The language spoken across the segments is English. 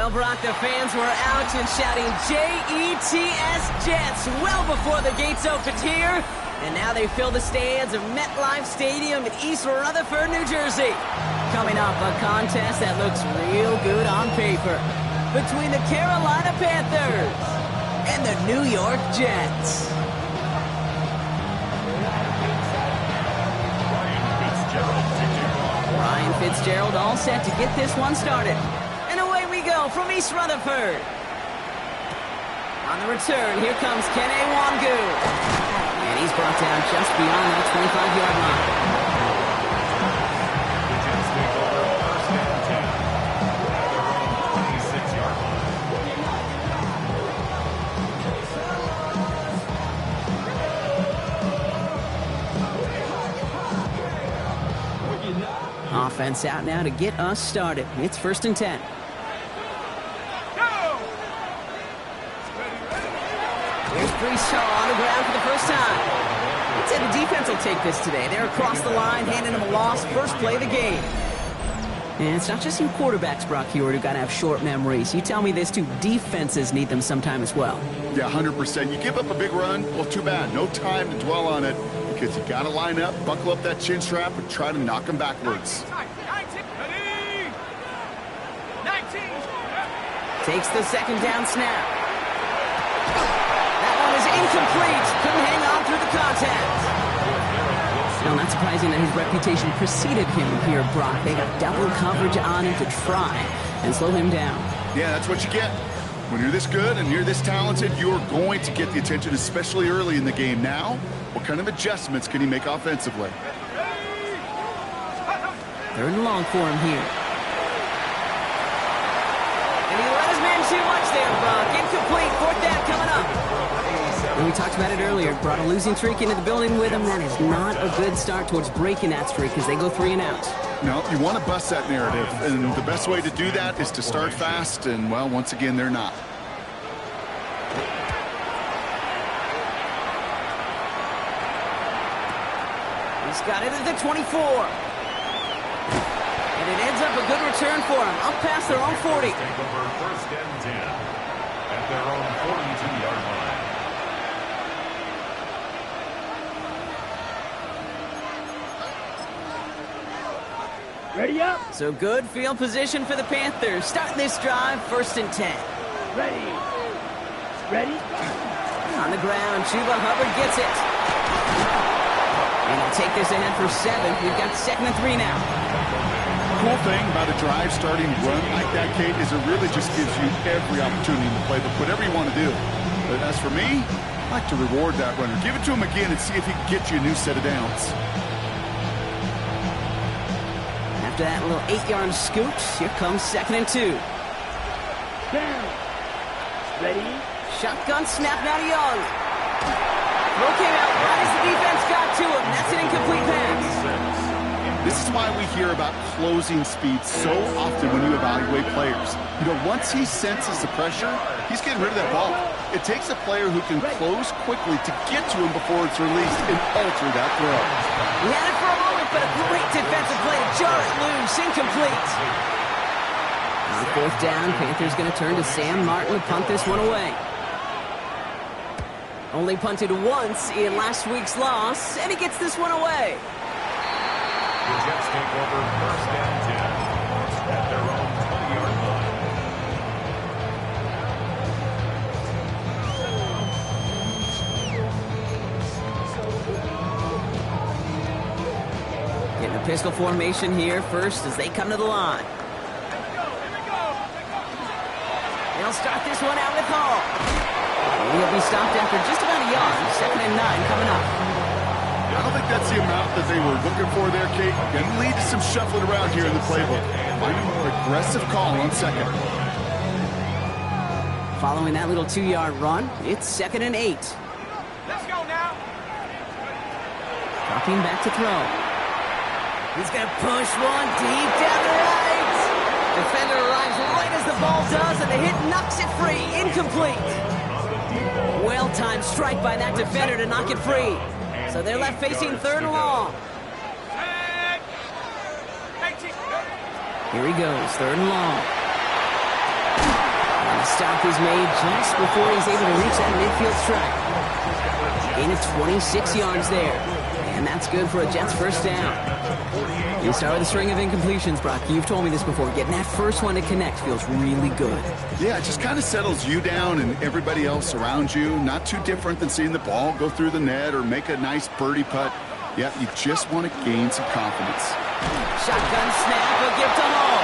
Well, Brock, the fans were out and shouting J-E-T-S Jets well before the gates opened here. And now they fill the stands of MetLife Stadium in East Rutherford, New Jersey. Coming up, a contest that looks real good on paper between the Carolina Panthers and the New York Jets. Ryan Fitzgerald all set to get this one started. And away we go from East Rutherford. On the return, here comes Kene Nwangwu. And he's brought down just beyond that 25-yard line. Offense out now to get us started. It's 1st and 10. Here's Breece Hall on the ground for the first time. I'd say the defense will take this today. They're across the line, handing him a loss. First play of the game. And it's not just you quarterbacks, Brock Huard, who got to have short memories. You tell me this too. Defenses need them sometime as well. Yeah, 100%. You give up a big run, well, too bad. No time to dwell on it because you got to line up, buckle up that chin strap, and try to knock them backwards. Takes the second down snap. That one is incomplete. Couldn't hang on through the contact. Well, not surprising that his reputation preceded him here, Brock. They got double coverage on him to try and slow him down. Yeah, that's what you get. When you're this good and you're this talented, you're going to get the attention, especially early in the game. Now, what kind of adjustments can he make offensively? 3rd and long for him here. And he let his man too much there, Brock. Incomplete. 4th down coming up. And we talked about it earlier. Brought a losing streak into the building with him. That is not a good start towards breaking that streak as they go 3 and out. No, you want to bust that narrative. And the best way to do that is to start fast. And, well, once again, they're not. He's got it at the 24. And it ends up a good return for him. Up past their own 40. Take over 1st and 10 at their own 42-yard line. Ready up. So good field position for the Panthers. Starting this drive, 1st and 10. Ready. Ready. On the ground, Chuba Hubbard gets it. And he'll take this ahead for 7. We've got 2nd and 3 now. Cool thing about a drive starting run like that, Kate, is it really just gives you every opportunity in the playbook, whatever you want to do. But as for me, I like to reward that runner. Give it to him again and see if he can get you a new set of downs. After that little 8-yard scoot, here comes 2nd and 2. Down. Ready. Shotgun snap now to Young. Throw came out right as the defense got to him. That's an incomplete pass. This is why we hear about closing speed so often when you evaluate players. You know, once he senses the pressure, he's getting rid of that ball. It takes a player who can close quickly to get to him before it's released and alter that throw. He had it for a moment, but a great defensive play to jar it loose. Incomplete. On 4th down, Panthers going to turn to Sam Martin to punt this one away. Only punted once in last week's loss, and he gets this one away. The Jets take over 1st and 10 at their own 20-yard line. Getting a pistol formation here first as they come to the line. They'll start this one out with Hall. He'll be stopped after just about a yard. 2nd and 9 coming up. I don't think that's the amount that they were looking for there, Kate. Going to lead to some shuffling around here in the playbook. Finding a more aggressive call on 2nd. Following that little 2-yard run, it's 2nd and 8. Let's go now. Dropping back to throw. He's going to push one deep down the right. Defender arrives right as the ball does, and the hit knocks it free. Incomplete. Well-timed strike by that defender to knock it free. So they're left facing 3rd and long. Here he goes, 3rd and long. stop is made just before he's able to reach that midfield stripe. Gain of 26 yards there. And that's good for a Jets first down. You start with a string of incompletions, Brock. You've told me this before. Getting that first one to connect feels really good. Yeah, it just kind of settles you down and everybody else around you. Not too different than seeing the ball go through the net or make a nice birdie putt. Yeah, you just want to gain some confidence. Shotgun snap, a gift to Hall.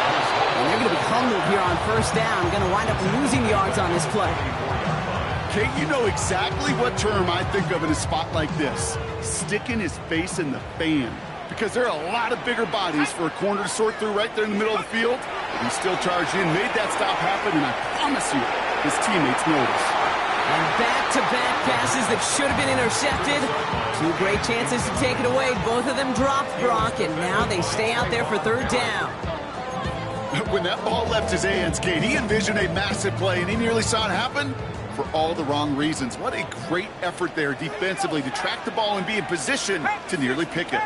And they're going to be humbled here on first down. Going to wind up losing yards on this play. Kate, you know exactly what term I think of in a spot like this. Sticking his face in the fan. Because there are a lot of bigger bodies for a corner to sort through right there in the middle of the field. But he still charged in, made that stop happen, and I promise you, his teammates noticed. And back-to-back passes that should have been intercepted. Two great chances to take it away. Both of them dropped, Brock, and now they stay out there for third down. When that ball left his hands, Kate, he envisioned a massive play, and he nearly saw it happen for all the wrong reasons. What a great effort there defensively to track the ball and be in position to nearly pick it.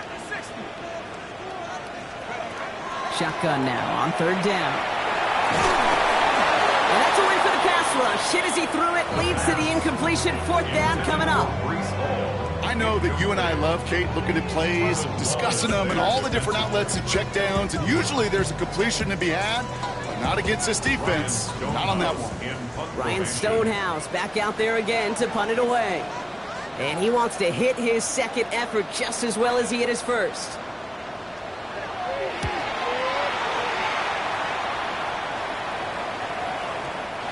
Shotgun now on third down. And that's a win for the pass rush. Hit as he threw it, leads to the incompletion. Fourth down coming up. I know that you and I love, Kate, looking at plays, discussing them, and all the different outlets and checkdowns, and usually there's a completion to be had, but not against this defense. Not on that one. Ryan Stonehouse back out there again to punt it away. And he wants to hit his second effort just as well as he hit his first.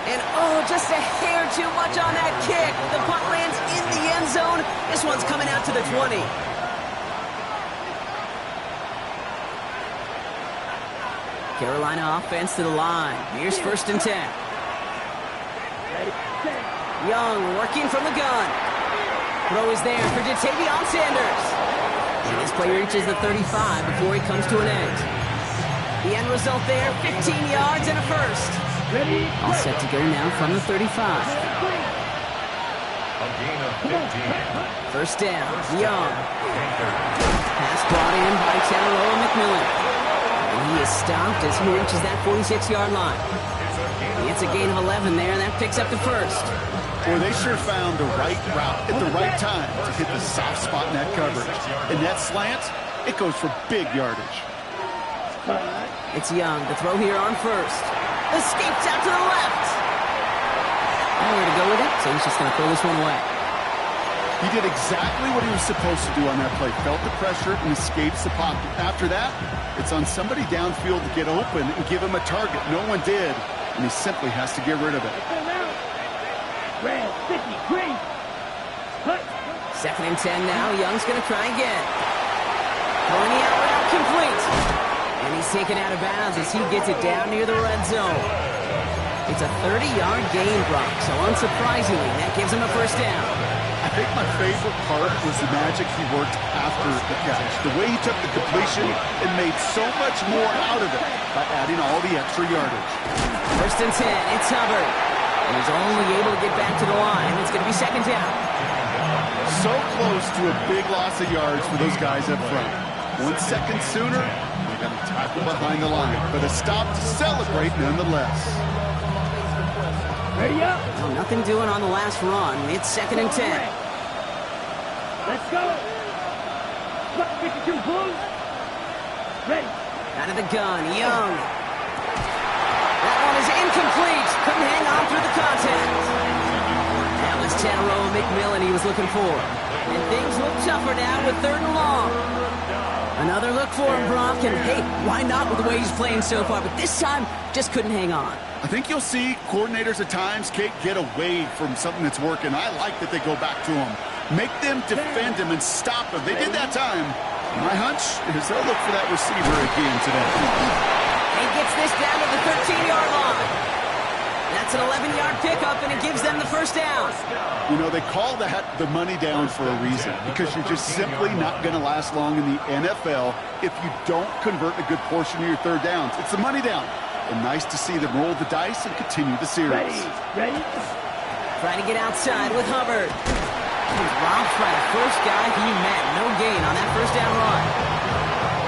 And oh, just a hair too much on that kick. The punt lands in the end zone. This one's coming out to the 20. Carolina offense to the line. Here's first and 10. Young working from the gun. Throw is there for Ja'Tavion Sanders. And this play reaches the 35 before he comes to an end. The end result there, 15 yards and a first. All set to go now from the 35. A gain of 15. First down, Young. Pass brought in by Tanaroa McMillan. And he is stopped as he reaches that 46-yard line. He gets a gain of 11 there, and that picks up the first. Boy, they sure found the right route at the right time to hit the soft spot in that coverage. And that slant, it goes for big yardage. It's Young to throw here on first. Escapes out to the left. Nowhere to go with it, so he's just going to throw this one away. He did exactly what he was supposed to do on that play. Felt the pressure and escapes the pocket. After that, it's on somebody downfield to get open and give him a target. No one did, and he simply has to get rid of it. Red 50, green. Second and 10 now. Young's going to try again. Throwing the out route complete. And he's taken out of bounds as he gets it down near the red zone. It's a 30-yard gain, Brock, so unsurprisingly, that gives him a first down. I think my favorite part was the magic he worked after the catch. The way he took the completion and made so much more out of it by adding all the extra yardage. First and 10, it's Hubbard. And he's only able to get back to the line. It's going to be second down. So close to a big loss of yards for those guys up front. 1 second sooner, they got a tackle behind the line. But a stop to celebrate nonetheless. Ready up. Well, nothing doing on the last run. It's second and 10. Let's go. 52 Blues. Ready. Out of the gun, Young. That one is incomplete. Couldn't hang on through the contact. That was Tanaroa McMillan he was looking for. And things look tougher now with third and long. Another look for him, Brock. And hey, why not with the way he's playing so far? But this time, just couldn't hang on. I think you'll see coordinators at times, Kate, get away from something that's working. I like that they go back to him. Make them defend him and stop him. They did that time. My hunch is they'll look for that receiver again today. He gets this down to the 13-yard line. That's an 11-yard pickup, and it gives them the first down. You know, they call that the money down for a reason, because you're just simply not going to last long in the NFL if you don't convert a good portion of your third downs. It's the money down. And nice to see them roll the dice and continue the series. Ready. Trying to get outside with Hubbard. He's robbed by the first guy he met. No gain on that first down run.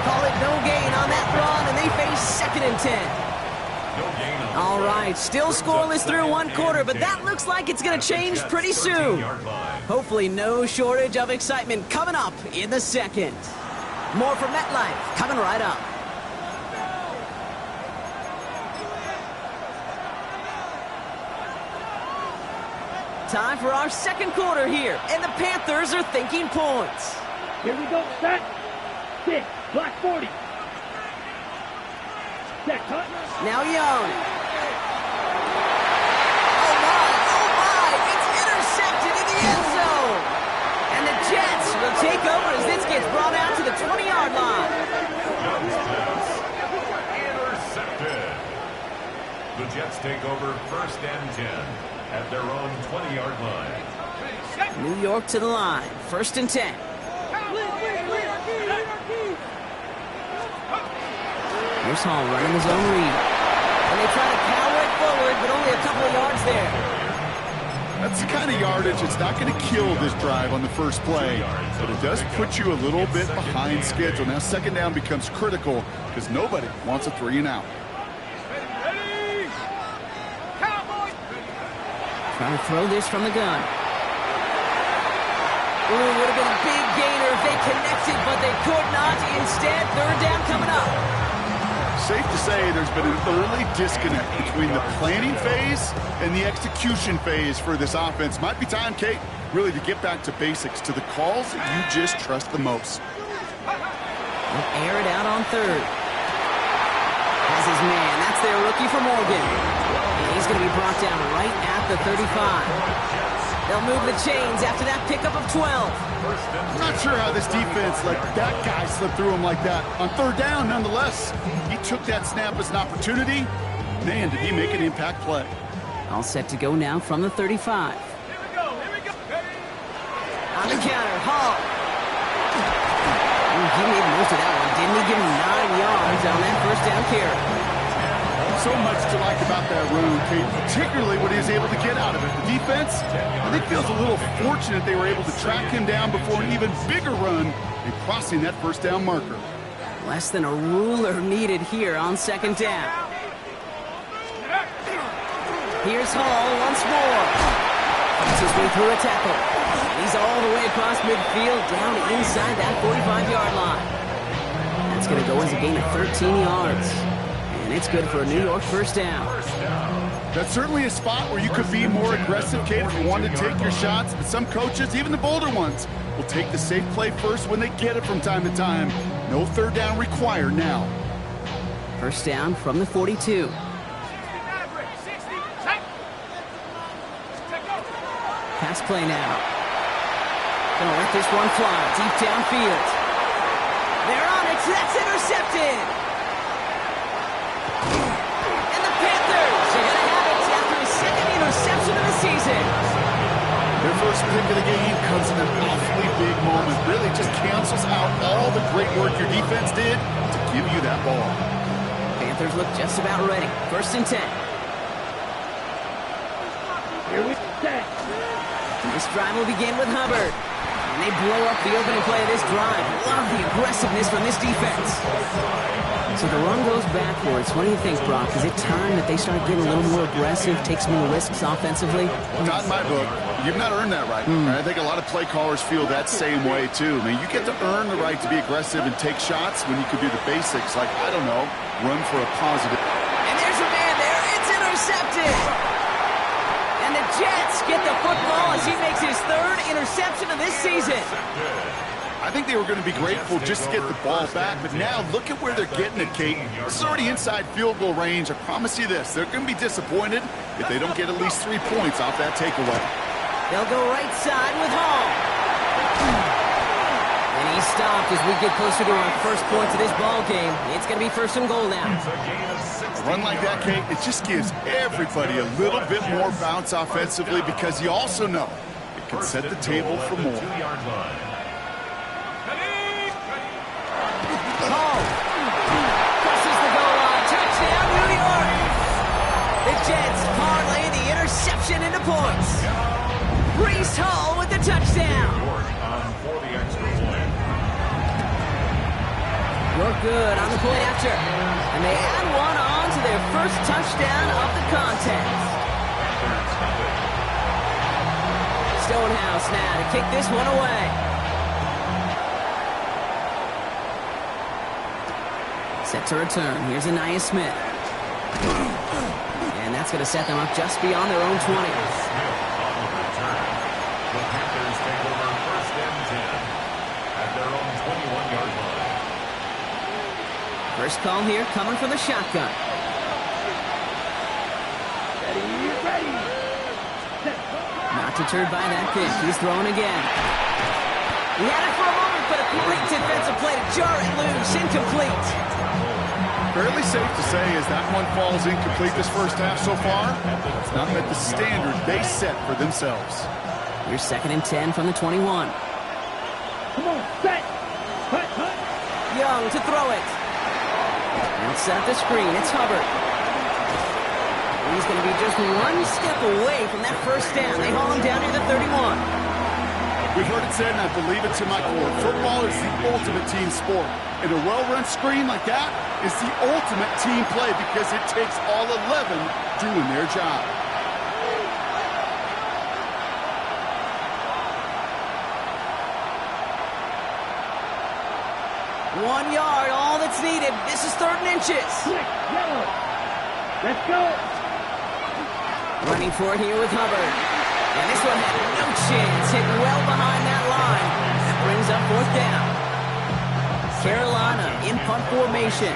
Call it no gain on that run, and they face second and 10. All right, still scoreless through one quarter, but that looks like it's going to change pretty soon. Hopefully no shortage of excitement coming up in the second. More from MetLife coming right up. Time for our second quarter here, and the Panthers are thinking points. Here we go, set. 6, block 40. Set, cut. Now Young. Oh my, it's intercepted in the end zone. And the Jets will take over as this gets brought out to the 20-yard line. Intercepted. The Jets take over 1st and 10 at their own 20-yard line. New York to the line, 1st and 10. Here's Hall running his own read. And they try to power it forward, but only a couple of yards there. That's the kind of yardage that's not going to kill this drive on the first play, but it does put you a little bit behind schedule. Now 2nd down becomes critical because nobody wants a 3-and-out. Trying to throw this from the gun. Ooh, would have been a big gainer if they connected, but they could not. Instead, 3rd down coming up. Safe to say there's been an early disconnect between the planning phase and the execution phase for this offense. Might be time, Kate, really to get back to basics, to the calls that you just trust the most. They'll air it out on 3rd. Has his man. That's their rookie for Morgan. And he's going to be brought down right at the 35. They'll move the chains after that pickup of 12. I'm not sure how this defense let that guy slip through him like that. On 3rd down, nonetheless, he took that snap as an opportunity. Man, did he make an impact play. All set to go now from the 35. Here we go. On the counter, Hall. Ooh, he made most of that one, didn't he? Give him 9 yards on that 1st down carry. So much to like about that run, Kate, particularly what he was able to get out of it. The defense, I think, feels a little fortunate they were able to track him down before an even bigger run and crossing that 1st down marker. Less than a ruler needed here on 2nd down. Here's Hall once more. Fights his way through a tackle. He's all the way across midfield, down inside that 45-yard line. That's going to go as a gain of 13 yards. And it's good for a New York 1st down. That's certainly a spot where you could be more aggressive, Kate, if you wanted to take your shots. But some coaches, even the bolder ones, will take the safe play first when they get it from time to time. No 3rd down required now. 1st down from the 42. Pass play now. Gonna let this one fly deep downfield. They're on it. That's intercepted. And the Panthers are gonna have it after his 2nd interception of the season. Their first pick of the game comes in an awfully big moment. Really just cancels out all the great work your defense did to give you that ball. Panthers look just about ready. 1st and 10. Here we set. This drive will begin with Hubbard. And they blow up the opening play of this drive. Love the aggressiveness from this defense. So the run goes backwards. What do you think, Brock? Is it time that they start getting a little more aggressive, take some more risks offensively? Not in my book. You've not earned that right. I think a lot of play callers feel that same way, too. I mean, you get to earn the right to be aggressive and take shots when you could do the basics, like, I don't know, run for a positive. And there's a man there. It's intercepted. And the Jets get the football as he makes his 3rd interception of this season. I think they were going to be grateful just to get the ball back, but now look at where they're getting it, Kate. This is already inside field goal range. I promise you this, they're going to be disappointed if they don't get at least 3 points off that takeaway. They'll go right side with Hall. And he's stopped as we get closer to our first points of this ball game. It's going to be 1st and goal now. A run like that, Kate, it just gives everybody a little bit more bounce offensively because you also know it can set the table for more. Hall crosses the goal line. Touchdown, New York. The Jets parlay the interception into points. Breece Hall with the touchdown. York good on the play after. And they add one on to to their first touchdown of the contest. Stonehouse now to kick this one away. Set to return. Here's Aniyah Smith. And that's going to set them up just beyond their own 20. Smith on the return. The Panthers take over first and 10 at their own 21-yard line. First call here coming from the shotgun. Ready. Set. Not deterred by that kick. He's throwing again. He had it for a moment, but a great defensive play to jar it loose. Incomplete. Fairly safe to say as that one falls incomplete this first half so far, it's not met the standard they set for themselves. Here's 2nd and 10 from the 21. Come on, set. Cut. Young to throw it. Outside the screen, it's Hubbard. He's going to be just one step away from that first down. They haul him down near the 31. We've heard it said, and I believe it to my core, football is the ultimate team sport. And a well-run screen like that is the ultimate team play because it takes all 11 doing their job. One yard, all that's needed. This is 3rd and inches. Quick, yellow. Let's go. Running for it here with Hubbard. And this one had no chance. Hit well behind that line. That brings up 4th down. Carolina in punt formation.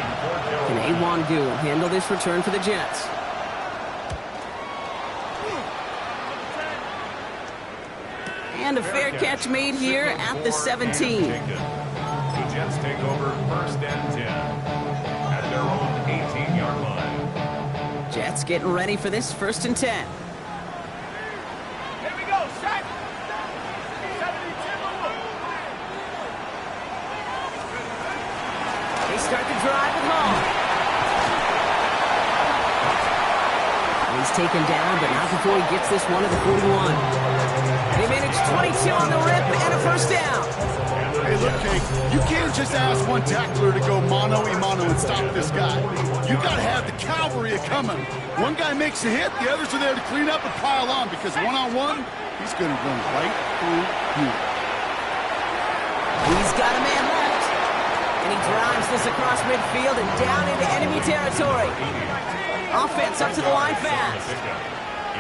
Can Awangu handle this return for the Jets? And a fair catch made here at the 17. The Jets take over first and 10 at their own 18-yard line. Jets getting ready for this 1st and 10. Here we go, set. They start the drive with Hall. He's taken down, but not before he gets this one to the 41. They manage 22 on the rip and a first down. Hey, look, Kate, you can't just ask one tackler to go mano-a-mano and stop this guy. You got to have the cavalry coming. One guy makes a hit, the others are there to clean up and pile on because one-on-one, he's going to run right through you. He's got a man left. And he drives this across midfield and down into enemy territory. Offense up to the line fast.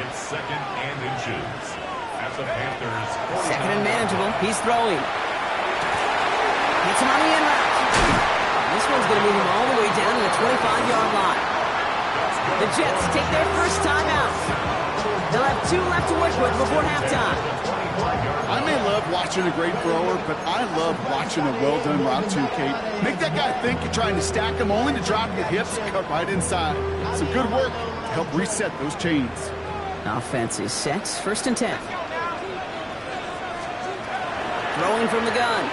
It's 2nd and inches at the Panthers. 2nd and manageable. He's throwing. Hits him on the in route. This one's going to move him all the way down to the 25-yard line. The Jets take their first time out. They'll have 2 left to work with before halftime. I may love watching a great thrower, but I love watching a well-done route too, Kate. Make that guy think you're trying to stack him only to drop your hips and cut right inside. Some good work to help reset those chains. Offense is set. 1st and 10. Throwing from the gun.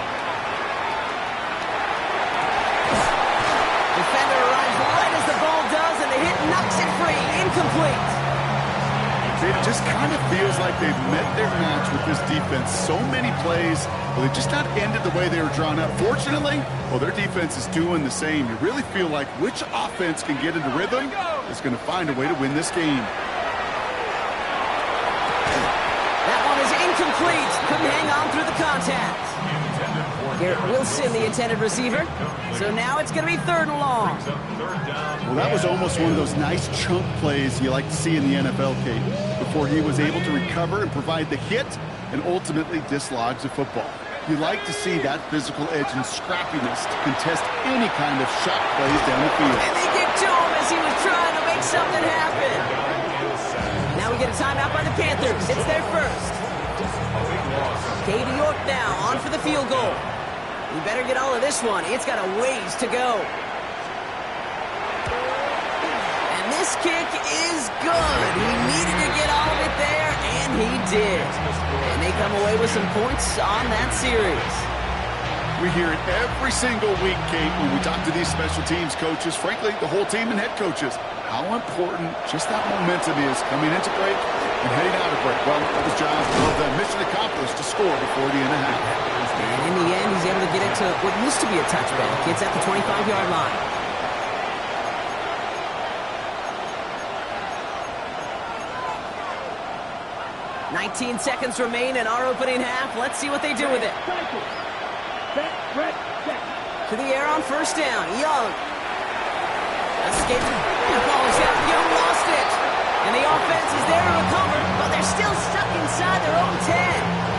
Defender arrives right as the ball does, and the hit knocks it free. Incomplete. It just kind of feels like they've met their match with this defense. So many plays, well, they just not ended the way they were drawn up. Fortunately, well, their defense is doing the same. You really feel like which offense can get into rhythm is going to find a way to win this game. That one is incomplete. Couldn't hang on through the contact. Garrett Wilson, the intended receiver. So now it's going to be 3rd and long. Well, that was almost one of those nice chunk plays you like to see in the NFL, Kate, before he was able to recover and provide the hit and ultimately dislodge the football. You like to see that physical edge and scrappiness to contest any kind of shot plays down the field. And they get to him as he was trying to make something happen. Now we get a timeout by the Panthers. It's their first. Katie York now on for the field goal. You better get all of this one. It's got a ways to go. And this kick is good. He needed to get all of it there, and he did. And they come away with some points on that series. We hear it every single week, Kate, when we talk to these special teams coaches, frankly, the whole team and head coaches, how important just that momentum is coming into break and heading out of break. Well, that was John's mission accomplished to score before the end of half. And in the end, he's able to get it to what used to be a touchback. It's at the 25-yard line. 19 seconds remain in our opening half. Let's see what they do with it. Cycle. Set, red, set. To the air on first down. Young. Escapes. The ball is out. Young lost it. And the offense is there to recover, but they're still stuck inside their own 10.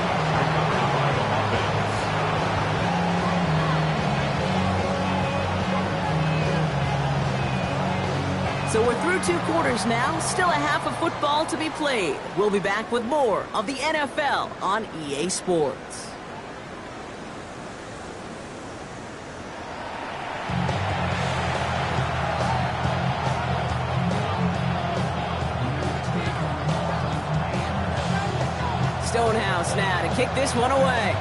So we're through 2 quarters now. Still a half of football to be played. We'll be back with more of the NFL on EA Sports. Stonehouse now to kick this one away.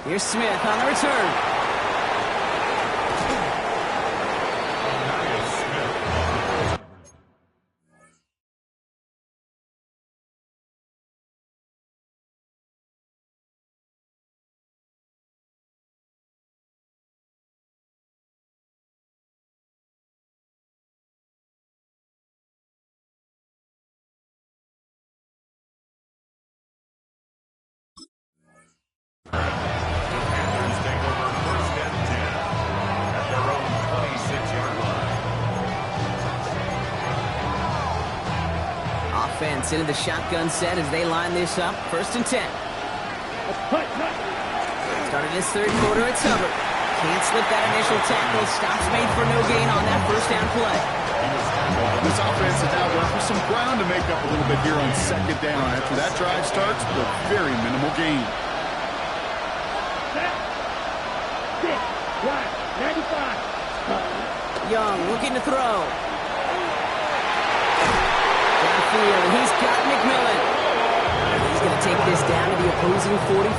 Here's Smith on the return. Offense into the shotgun set as they line this up. 1st and 10. Started his 3rd quarter, it's Hubbard. Can't slip that initial tackle. Stops made for no gain on that 1st down play. This offense is now going for some ground to make up a little bit here on 2nd down. After that drive starts with a very minimal gain. Set. 6, right, 95. Young looking to throw. Downfield, he's got McMillan. He's going to take this down to the opposing 44.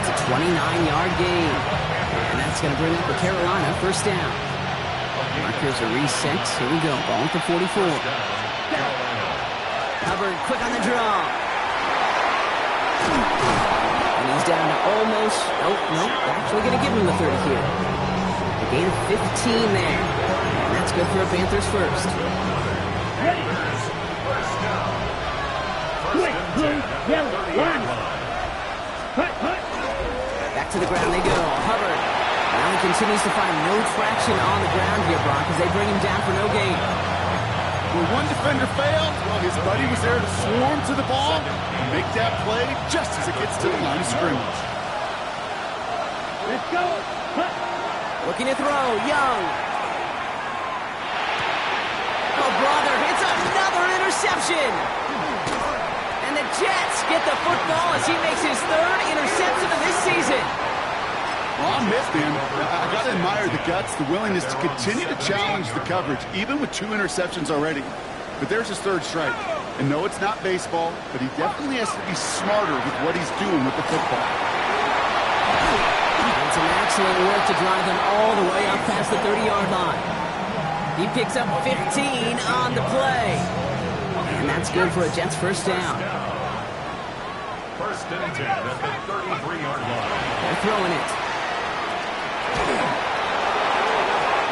It's a 29-yard gain. And that's going to bring up the Carolina 1st down. Markers are reset. Here we go. Ball at the 44. Hubbard quick on the draw. And he's down to almost... Nope. Actually going to give him the 30 here. A gain of 15 there. And that's good for a Panthers 1st. Quick, blue, yellow, line. Back to the ground they go. Hubbard. Now he continues to find no traction on the ground here, Brock, as they bring him down for no gain. When one defender failed, well, his buddy was there to swarm to the ball and make that play just as it gets to the line of scrimmage. Let's go. Looking to throw. Young. Oh, brother. It's another interception. And the Jets get the football as he makes his 3rd interception of this season. Well, I'm with him. I got to admire the guts, the willingness to continue to challenge the coverage, even with 2 interceptions already. But there's his 3rd strike. And no, it's not baseball, but he definitely has to be smarter with what he's doing with the football. And some excellent work to drive them all the way up past the 30-yard line. He picks up 15 on the play. And that's good for a Jets 1st down. 1st and 10 at the 33-yard line. They're throwing it.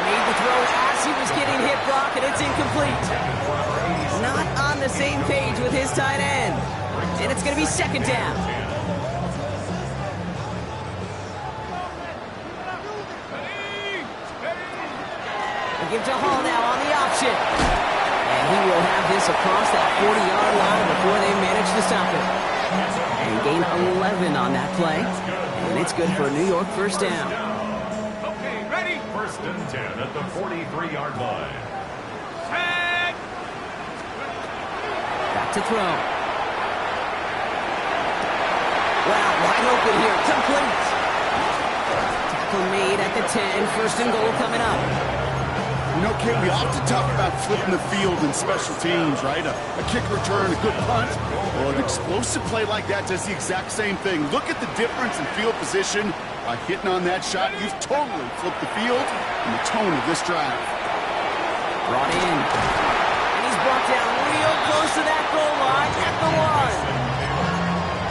Made the throw as he was getting hit, Brock, and it's incomplete. Not on the same page with his tight end. And it's going to be 2nd down. They give to Hall now on the option. And he will have this across that 40-yard line before they manage to stop it. And gain 11 on that play. And it's good for a New York 1st down. Okay, ready? 1st and 10 at the 43-yard line. Back to throw. Wow, wide open here. Complete. Tackle made at the 10. 1st and goal coming up. You know, Kate, we often talk about flipping the field in special teams, right? A kick return, a good punt. Well, an explosive play like that does the exact same thing. Look at the difference in field position. By hitting on that shot, you've totally flipped the field and the tone of this drive. Brought in. And he's brought down real close to that goal line at the 1.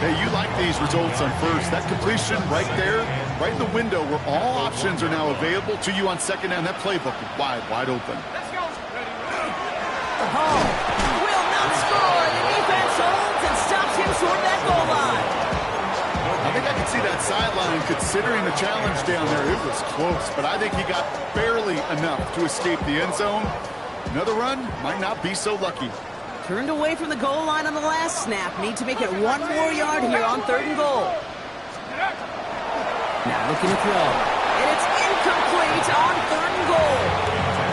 Hey, you like these results on 1st. That completion right there, right in the window where all options are now available to you on 2nd down. That playbook is wide open. Let's go. Hall will not score. The defense holds and stops him short of that goal line. I think I can see that sideline considering the challenge down there. It was close, but I think he got barely enough to escape the end zone. Another run might not be so lucky. Turned away from the goal line on the last snap. Need to make it 1 more yard here on 3rd and goal. Now looking to throw. And it's incomplete on 3rd and goal.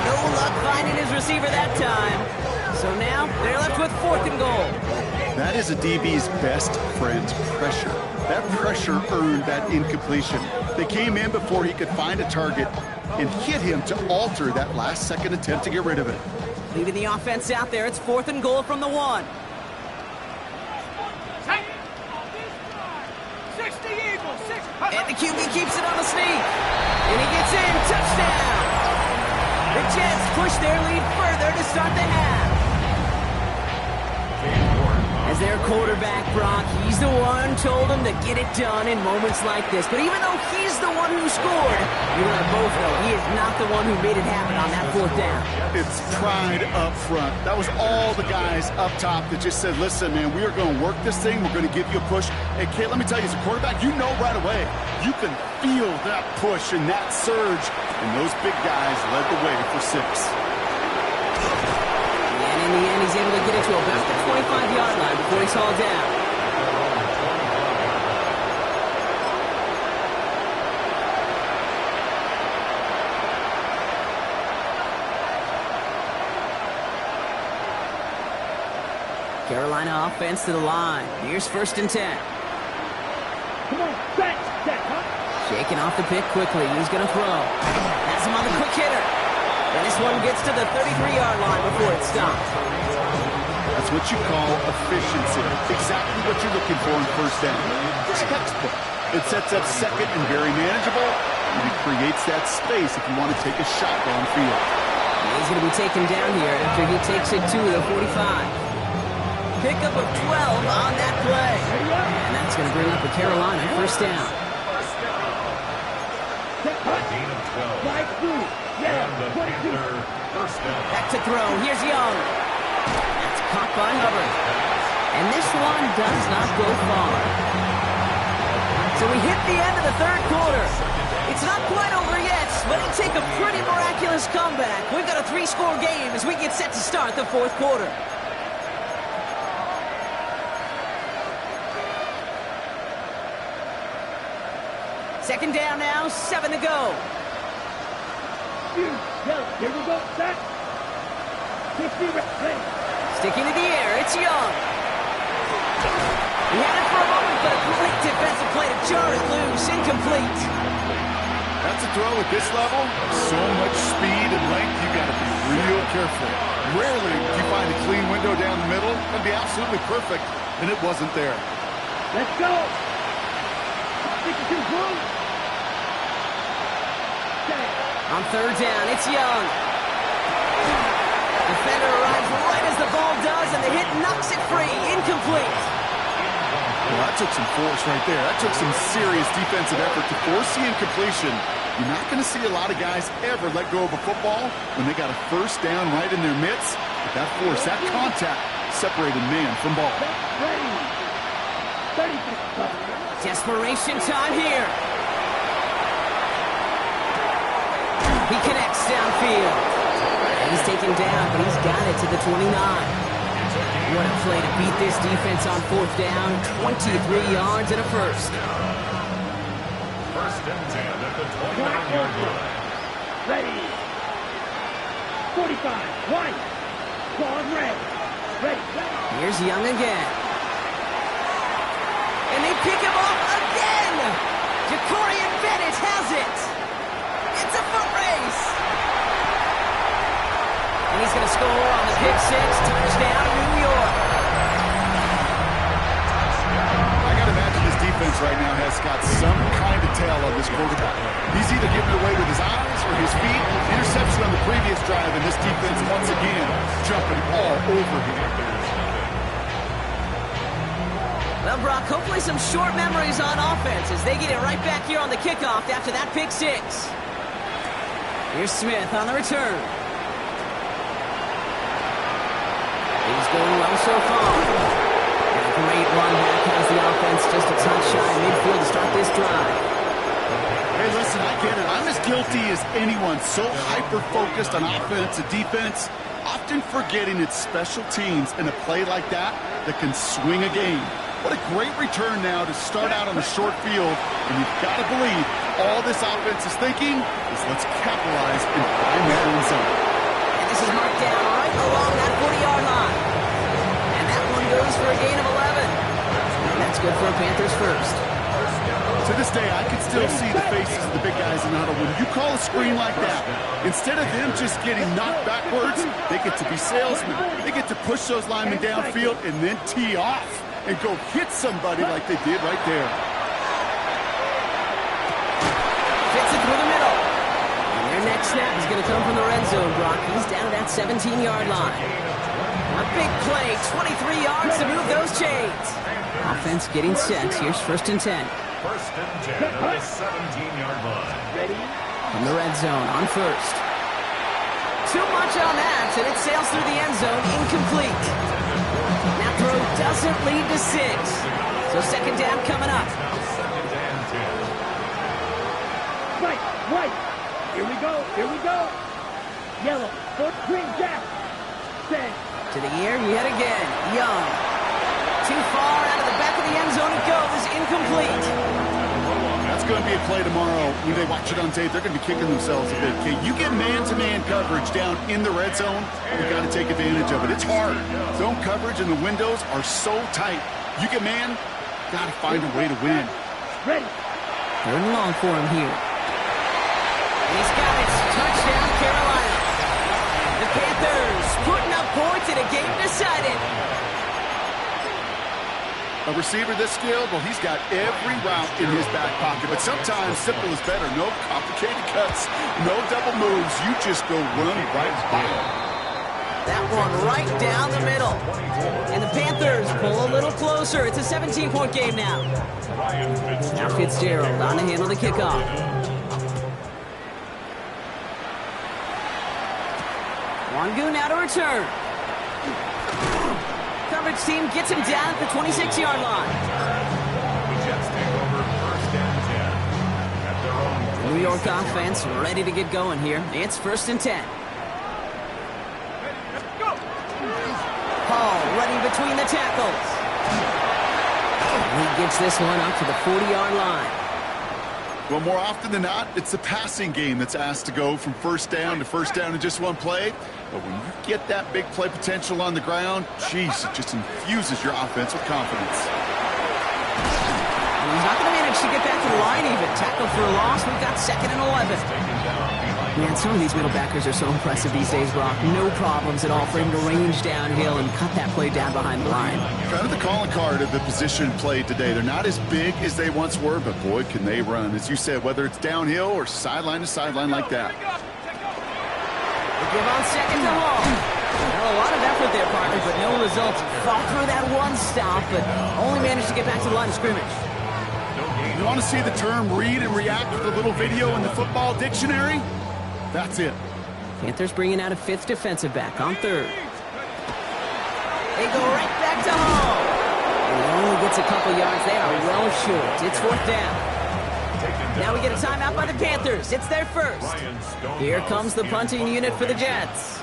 No luck finding his receiver that time. So now they're left with 4th and goal. That is a DB's best friend, pressure. That pressure earned that incompletion. They came in before he could find a target and hit him to alter that last-second attempt to get rid of it. Leaving the offense out there, it's 4th and goal from the 1. And the QB keeps it on the sneak. And he gets in, touchdown! The Jets push their lead further to start the half. As their quarterback, Brock, he's the one told him to get it done in moments like this. But even though he's the one who scored, you and I both know he is not the one who made it happen on that 4th down. It's pride up front. That was all the guys up top that just said, listen, man, we are going to work this thing. We're going to give you a push. Hey, Kate, let me tell you, as a quarterback, you know right away. You can feel that push and that surge. And those big guys led the way for 6. In the end, he's able to get it to about the 25-yard line before he's hauled down. Carolina offense to the line. Here's 1st and 10. Come on, set, huh? Shaking off the pick quickly. He's going to throw. Has him on the quick hitter. And this one gets to the 33-yard line before it stops. That's what you call efficiency. Exactly what you're looking for in 1st down. Textbook. It sets up 2nd and very manageable, and it creates that space if you want to take a shot downfield. He's going to be taken down here after he takes it to the 45. Pickup of 12 on that play. And that's going to bring up a Carolina 1st down. Gain of 12. Right through. And the Panther 1st down. Back to throw. Here's Young. That's caught by Hubbard. And this one does not go far. So we hit the end of the 3rd quarter. It's not quite over yet, but it'll take a pretty miraculous comeback. We've got a 3-score game as we get set to start the 4th quarter. Second down now, 7 to go. Here we go, set. 60 ready. Sticking to the air, it's Young. He had it for a moment, but a great defensive play to jar it loose, incomplete. That's a throw at this level. So much speed and length, you got to be real careful. Rarely do you find a clean window down the middle. That'd be absolutely perfect, and it wasn't there. Let's go. 62 blue. On 3rd down, it's Young. Defender arrives right as the ball does, and the hit knocks it free. Incomplete. Well, that took some force right there. That took some serious defensive effort to force the incompletion. You're not going to see a lot of guys ever let go of a football when they got a 1st down right in their midst. But that force, that contact, separated man from ball. Ready. 36. Desperation time here. He connects downfield. He's taken down, but he's got it to the 29. What a play to beat this defense on 4th down. 23 yards and a 1st. 1st and 10 at the 29-yard line. Ready. 45. Right. Ball red. Ready. Here's Young again. And they pick him off again. Jacorian Bennett has it. It's a foot race. And he's going to score on the pick 6. Touchdown, New York. I got to imagine this defense right now has got some kind of tail on this quarterback. He's either giving away with his eyes or his feet. Interception on the previous drive, and this defense once again jumping all over him. Well, Brock, hopefully some short memories on offense as they get it right back here on the kickoff after that pick 6. Here's Smith on the return. He's going well so far. And a great run back has the offense just a touch shy of midfield to start this drive. Hey, listen, I get it. I'm as guilty as anyone. So hyper-focused on offense and defense, often forgetting it's special teams in a play like that that can swing a game. What a great return now to start out on the short field. And you've got to believe all this offense is thinking is let's capitalize and find that end zone. And this is marked down right along that 40-yard line. And that one goes for a gain of 11. And that's good for a Panthers first. To this day, I can still see the faces of the big guys in the huddle. When you call a screen like that, instead of them just getting knocked backwards, they get to be salesmen. They get to push those linemen downfield and then tee off and go hit somebody like they did right there. Fits it through the middle. And their next snap is going to come from the red zone, Brock. He's down at that 17-yard line. A big play, 23 yards to move those chains. Offense getting set. Here's 1st and 10. 1st and 10 at the 17-yard line. Ready? From the red zone on 1st. Too much on that, and it sails through the end zone, incomplete. That throw doesn't lead to 6. So 2nd down coming up. 2nd and 10. Right. Here we go. Yellow. Foot green jack. Set. To the air, yet again. Young. Too far out of the back of the end zone it goes. Incomplete. That's going to be a play tomorrow. When they watch it on tape, they're going to be kicking themselves a bit. Okay, you get man-to-man coverage down in the red zone, you got to take advantage of it. It's hard. Zone coverage and the windows are so tight. You get man, got to find a way to win. Ready. 3rd and long for him here. And he's got it. Touchdown, Carolina. The Panthers putting up points in a game decided. A receiver this skilled, well, he's got every route in his back pocket. But sometimes simple is better. No complicated cuts, no double moves. You just go run right by him. That one right down the middle. And the Panthers pull a little closer. It's a 17-point game now. Now Fitzgerald on to handle the kickoff. Wangu now to return. Coverage team gets him down at the 26-yard line. The Jets take over 1st and 10 at their own. New York offense ready to get going here. It's 1st and 10. Hall running between the tackles. And he gets this one up to the 40-yard line. Well, more often than not, it's the passing game that's asked to go from 1st down to 1st down in just one play. But when you get that big play potential on the ground, geez, it just infuses your offense with confidence. And he's not going to manage to get back to the line even. Tackle for a loss. We've got 2nd and 11. Man, some of these middle backers are so impressive these days, Brock. No problems at all for him to range downhill and cut that play down behind the line. Kind of the calling card of the position played today. They're not as big as they once were, but boy, can they run. As you said, whether it's downhill or sideline to sideline like that. They give on 2nd to Hall. Well, a lot of effort there, partner, but no results. Fought through that one stop, but only managed to get back to the line of scrimmage. You want to see the term read and react with a little video in the football dictionary? That's it. Panthers bringing out a 5th defensive back on 3rd. They go right back to Hall. And he only gets a couple yards. They are well short. It's 4th down. Now we get a timeout by the Panthers. It's their first. Here comes the punting unit for the Jets.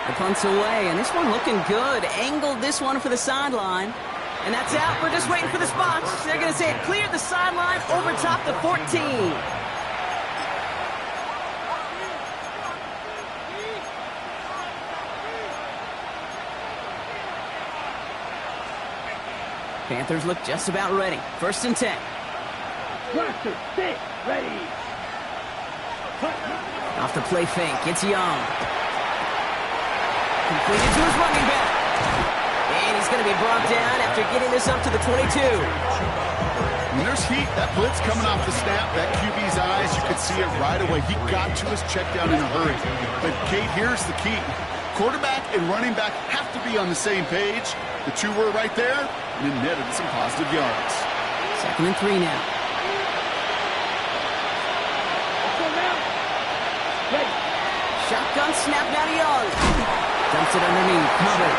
The punt's away, and this one looking good. Angled this one for the sideline. And that's out. We're just waiting for the spots. They're going to say it cleared the sideline over top the 14. Panthers look just about ready. 1st and 10. Roster, sit, ready. Off the play fake, it's Young. Completed to his running back. And he's going to be brought down after getting this up to the 22. When there's heat, that blitz coming off the snap, that QB's eyes, you could see it right away. He got to his check down in a hurry. But, Kate, here's the key. Quarterback and running back have to be on the same page. The two were right there, and it netted some positive yards. 2nd and 3 now. Let's go now. Ready. Shotgun snap now to Young. Dumps it underneath. Hubbard.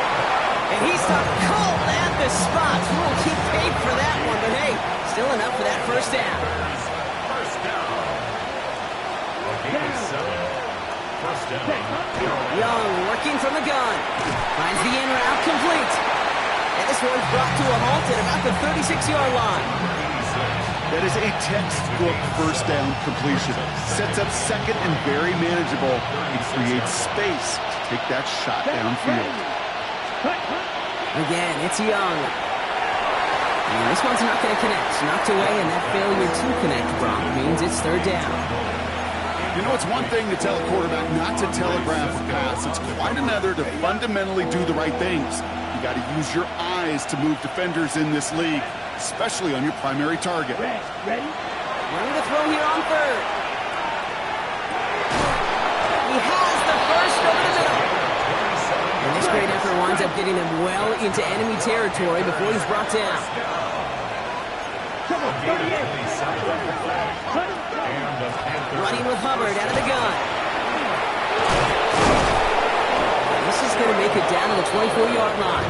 And he stopped cold at the spot. We'll keep paid for that one, but hey, still enough for that first down. First down. Okay, 7. First down. Young working from the gun. Finds the in route complete. And this one's brought to a halt at about the 36-yard line. That is a textbook first down completion. Sets up second and very manageable. He creates space to take that shot downfield. Again, it's Young. And this one's not going to connect. Knocked away, and that failure to connect, Brock, means it's third down. You know, it's one thing to tell a quarterback not to telegraph a pass. It's quite another to fundamentally do the right things. You got to use your eyes to move defenders in this league, especially on your primary target. Ready? Running the throw here on third. He has the first over the middle. And this great effort winds up getting him well into enemy territory before he's brought down. Come on, 38. Running with Hubbard out of the gun. This is going to make it down to the 24-yard line.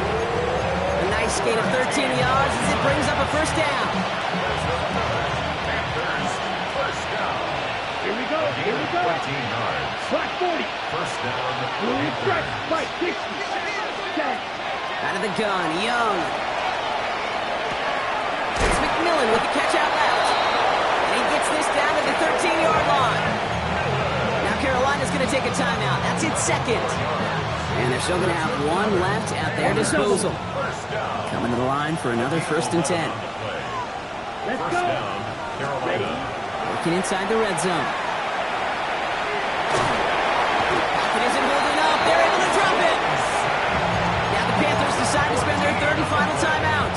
A nice gain of 13 yards as it brings up a first down. Here we go. 14 yards. Clock 40. First down. Moving strike. Fight 60. Set. Out of the gun, Young. It's McMillan with the catch out left. And he gets this down to the 13-yard line. Now Carolina's going to take a timeout. That's its second. And they're still going to have one left at their disposal. Coming to the line for another 1st and 10. Let's go. Carolina. Working inside the red zone. Pocket isn't holding up. They're able to drop it. Now the Panthers decide to spend their third and final timeout.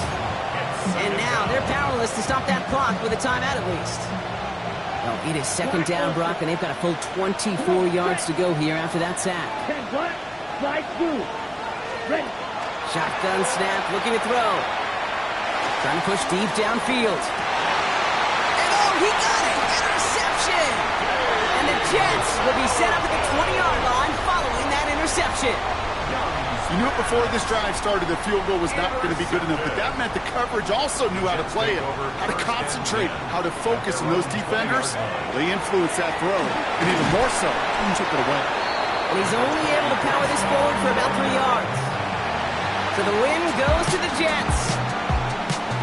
And now they're powerless to stop that clock with a timeout at least. Well, it is second down, Brock, and they've got a full 24 yards to go here after that sack. 10 black. Slide through. Ready. Shotgun snap, looking to throw. Trying to push deep downfield. And oh, he got it! Interception! And the Jets will be set up at the 20-yard line following that interception. You knew it before this drive started the field goal was not going to be good enough, but that meant the coverage also knew how to play it, how to concentrate, how to focus on those defenders. They influenced that throw, and even more so, took it away. And he's only able to power this forward for about 3 yards. So the win goes to the Jets.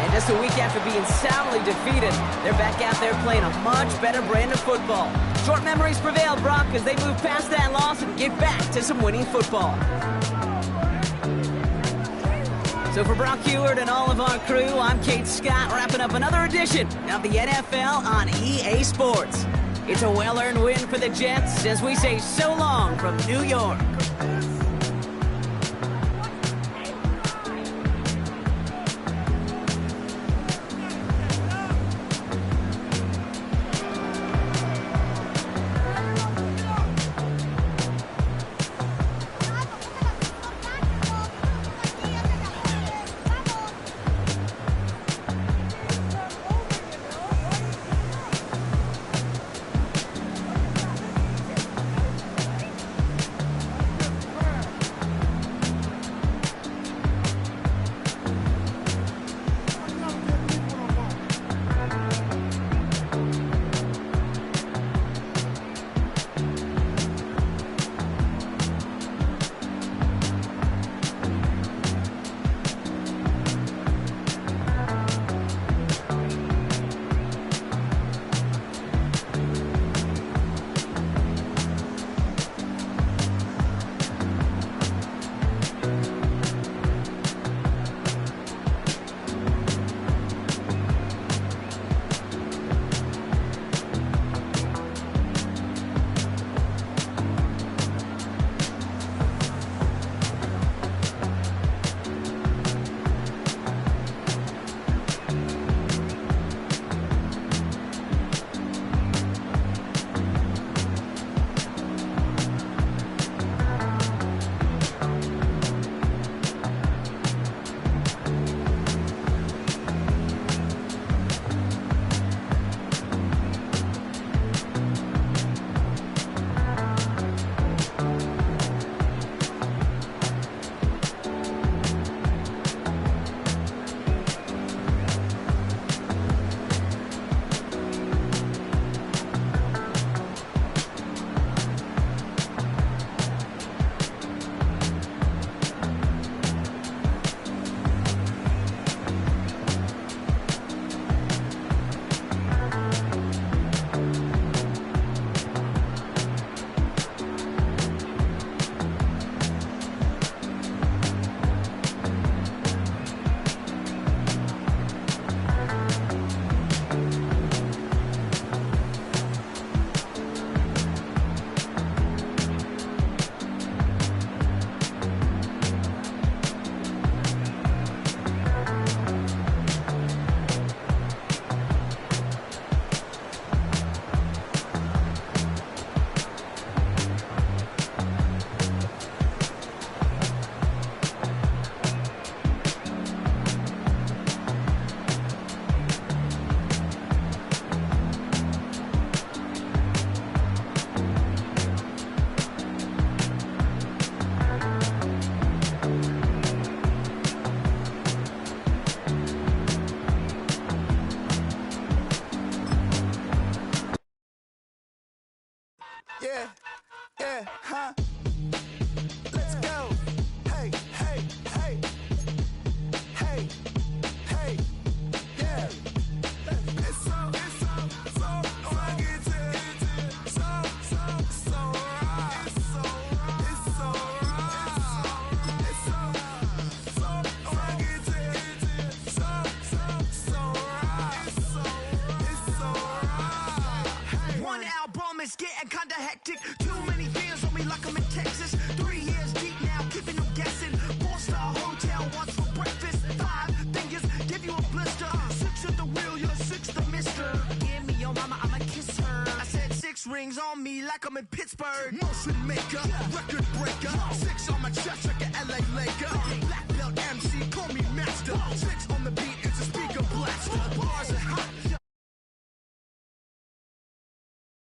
And just a week after being soundly defeated, they're back out there playing a much better brand of football. Short memories prevail, Brock, as they move past that loss and get back to some winning football. So for Brock Huard and all of our crew, I'm Kate Scott, wrapping up another edition of the NFL on EA Sports. It's a well-earned win for the Jets as we say so long from New York. Yeah, yeah, huh? Let's go. Hey, hey, hey. Hey, hey, yeah. It's so rugged. So right. It's so rugged. It's so right. One album is getting kinda hectic. Too many fans on me like I'm in Texas. 3 years deep now, keeping them guessing. 4-star hotel, what's for breakfast? 5 fingers, give you a blister. 6 at the wheel, you're 6 the mister. Give me your mama, I'ma kiss her. I said 6 rings on me like I'm in Pittsburgh. Motion maker, record breaker. 6 on my chest like an LA Laker.